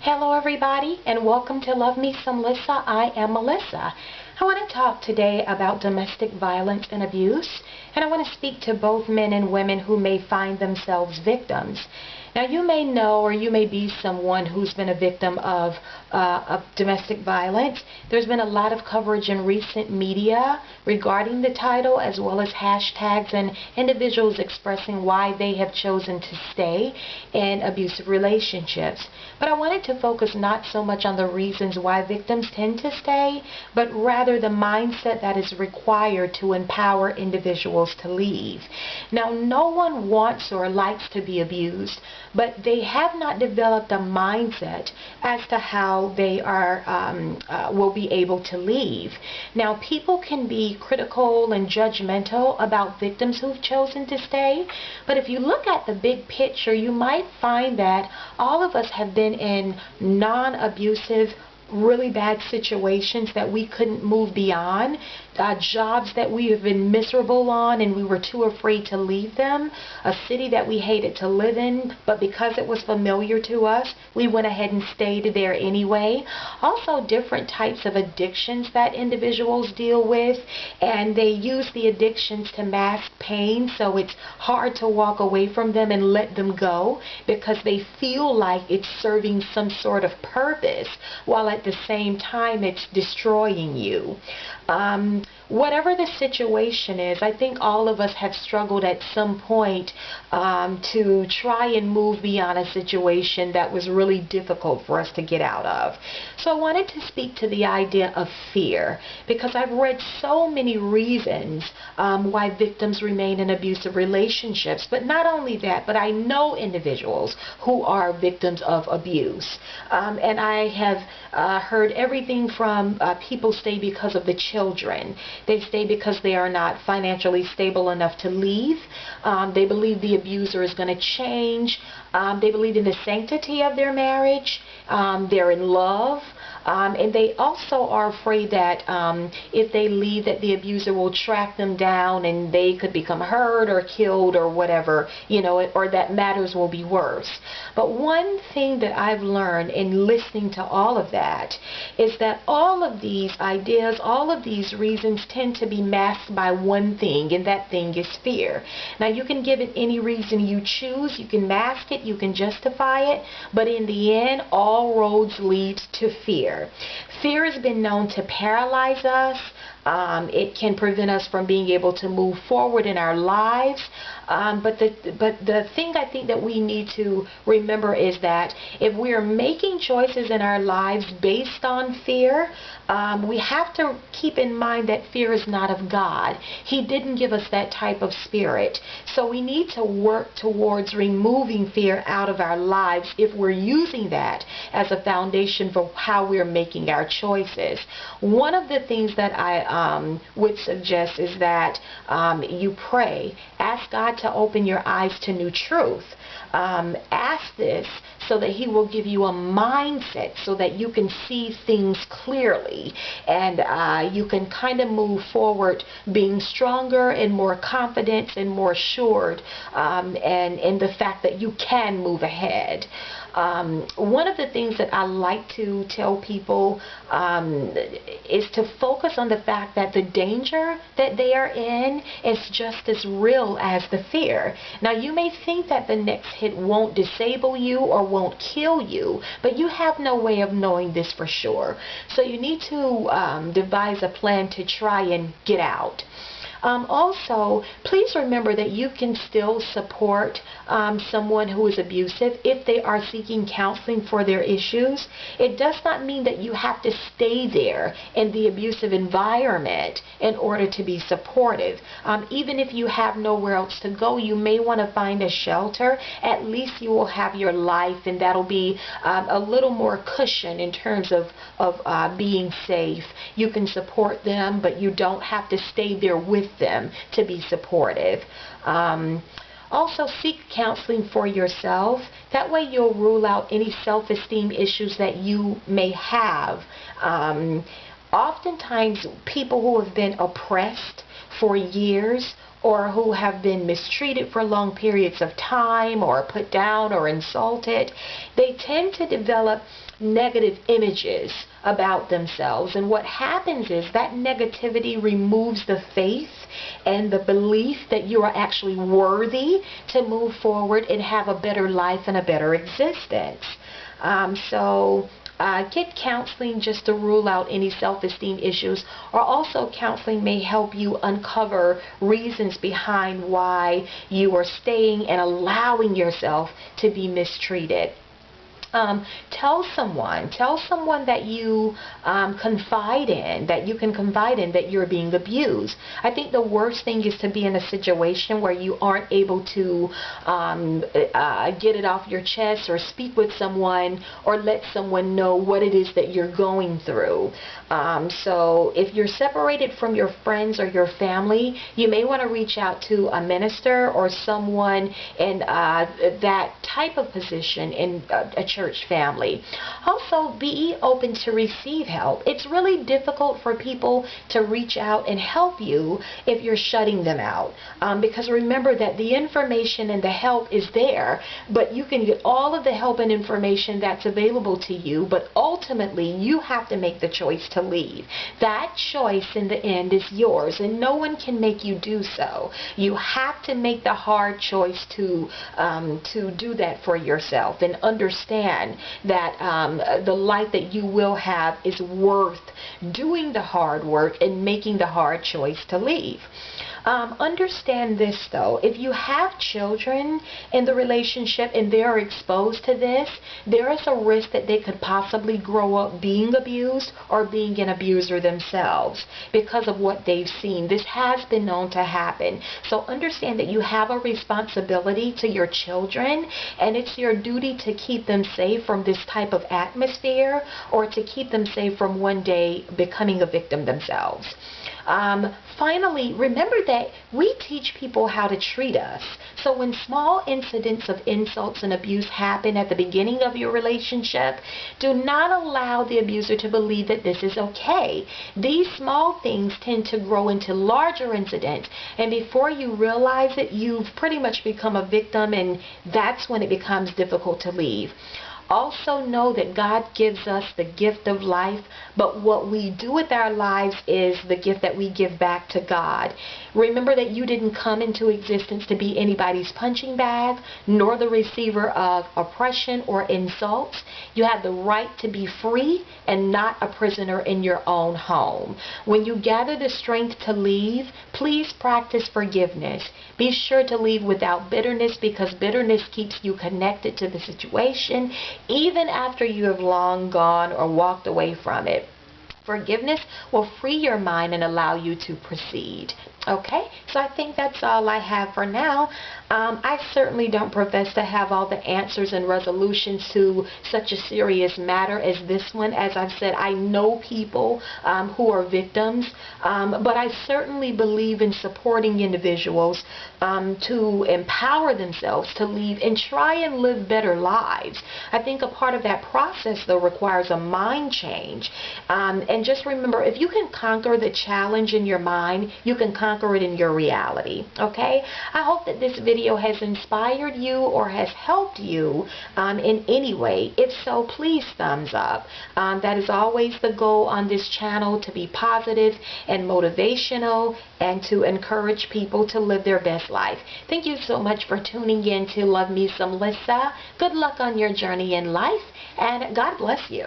Hello everybody and welcome to Love Me Some Lissa. I am Melissa. I want to talk today about domestic violence and abuse, and I want to speak to both men and women who may find themselves victims. Now you may know, or you may be someone who's been a victim of domestic violence. There's been a lot of coverage in recent media regarding the title, as well as hashtags and individuals expressing why they have chosen to stay in abusive relationships. But I wanted to focus not so much on the reasons why victims tend to stay, but rather the mindset that is required to empower individuals to leave. Now, no one wants or likes to be abused, but they have not developed a mindset as to how they will be able to leave. Now, people can be critical and judgmental about victims who've chosen to stay, but if you look at the big picture, you might find that all of us have been in non-abusive, really bad situations that we couldn't move beyond, jobs that we have been miserable on and we were too afraid to leave them, a city that we hated to live in, but because it was familiar to us, we went ahead and stayed there anyway. Also, different types of addictions that individuals deal with, and they use the addictions to mask pain, so it's hard to walk away from them and let them go because they feel like it's serving some sort of purpose, while at the same time it's destroying you. Whatever the situation is, I think all of us have struggled at some point to try and move beyond a situation that was really difficult for us to get out of. So I wanted to speak to the idea of fear, because I've read so many reasons why victims remain in abusive relationships. But not only that, but I know individuals who are victims of abuse. And I have heard everything from people stay because of the children. They stay because they are not financially stable enough to leave. They believe the abuser is going to change. They believe in the sanctity of their marriage. They're in love. And they also are afraid that if they leave, that the abuser will track them down and they could become hurt or killed or whatever, or that matters will be worse. But one thing that I've learned in listening to all of that is that all of these ideas, all of these reasons tend to be masked by one thing, and that thing is fear. Now, you can give it any reason you choose. You can mask it, you can justify it, but in the end, all roads lead to fear. Fear has been known to paralyze us. It can prevent us from being able to move forward in our lives. But the thing I think that we need to remember is that if we are making choices in our lives based on fear, we have to keep in mind that fear is not of God. He didn't give us that type of spirit. So we need to work towards removing fear out of our lives if we're using that as a foundation for how we're making our choices. One of the things that I would suggest is that you pray. Ask God to open your eyes to new truth. Ask this so that He will give you a mindset so that you can see things clearly, and you can kind of move forward being stronger and more confident and more assured, and in the fact that you can move ahead. One of the things that I like to tell people is to focus on the fact that the danger that they are in is just as real as the fear. Now, you may think that the next hit won't disable you or won't kill you, but you have no way of knowing this for sure. So you need to devise a plan to try and get out. Also, please remember that you can still support someone who is abusive if they are seeking counseling for their issues. It does not mean that you have to stay there in the abusive environment in order to be supportive. Even if you have nowhere else to go, you may want to find a shelter. At least you will have your life, and that'll be a little more cushion in terms of being safe. You can support them, but you don't have to stay there with them to be supportive. Also, seek counseling for yourself. That way you'll rule out any self-esteem issues that you may have. Oftentimes, people who have been oppressed for years, or who have been mistreated for long periods of time, or put down or insulted, they tend to develop negative images about themselves. And what happens is that negativity removes the faith and the belief that you are actually worthy to move forward and have a better life and a better existence. Get counseling just to rule out any self-esteem issues, or also counseling may help you uncover reasons behind why you are staying and allowing yourself to be mistreated. Tell someone that you confide in, that you can confide in, that you're being abused. I think the worst thing is to be in a situation where you aren't able to get it off your chest, or speak with someone, or let someone know what it is that you're going through. So if you're separated from your friends or your family, you may want to reach out to a minister or someone in that type of position in a church family. Also, be open to receive help. It's really difficult for people to reach out and help you if you're shutting them out, because remember that the information and the help is there, but you can get all of the help and information that's available to you, but ultimately you have to make the choice to leave. That choice in the end is yours, and no one can make you do so. You have to make the hard choice to do that for yourself, and understand that the life that you will have is worth doing the hard work and making the hard choice to leave. Understand this though, if you have children in the relationship and they are exposed to this, there is a risk that they could possibly grow up being abused or being an abuser themselves because of what they've seen. This has been known to happen. So understand that you have a responsibility to your children, and it's your duty to keep them safe from this type of atmosphere, or to keep them safe from one day becoming a victim themselves. Finally, remember that we teach people how to treat us. So when small incidents of insults and abuse happen at the beginning of your relationship, do not allow the abuser to believe that this is okay. These small things tend to grow into larger incidents, and before you realize it, you've pretty much become a victim, and that's when it becomes difficult to leave. Also know that God gives us the gift of life, but what we do with our lives is the gift that we give back to God. Remember that you didn't come into existence to be anybody's punching bag, nor the receiver of oppression or insults. You have the right to be free and not a prisoner in your own home. When you gather the strength to leave, please practice forgiveness. Be sure to leave without bitterness, because bitterness keeps you connected to the situation even after you have long gone or walked away from it. Forgiveness will free your mind and allow you to proceed. Okay, so I think that's all I have for now. I certainly don't profess to have all the answers and resolutions to such a serious matter as this one. As I've said, I know people who are victims, but I certainly believe in supporting individuals to empower themselves to leave and try and live better lives. I think a part of that process, though, requires a mind change. And just remember, if you can conquer the challenge in your mind, you can conquer it in your reality. Okay? I hope that this video has inspired you or has helped you in any way. If so, please thumbs up. That is always the goal on this channel, to be positive and motivational and to encourage people to live their best life. Thank you so much for tuning in to Love Me Some Lissa. Good luck on your journey in life, and God bless you.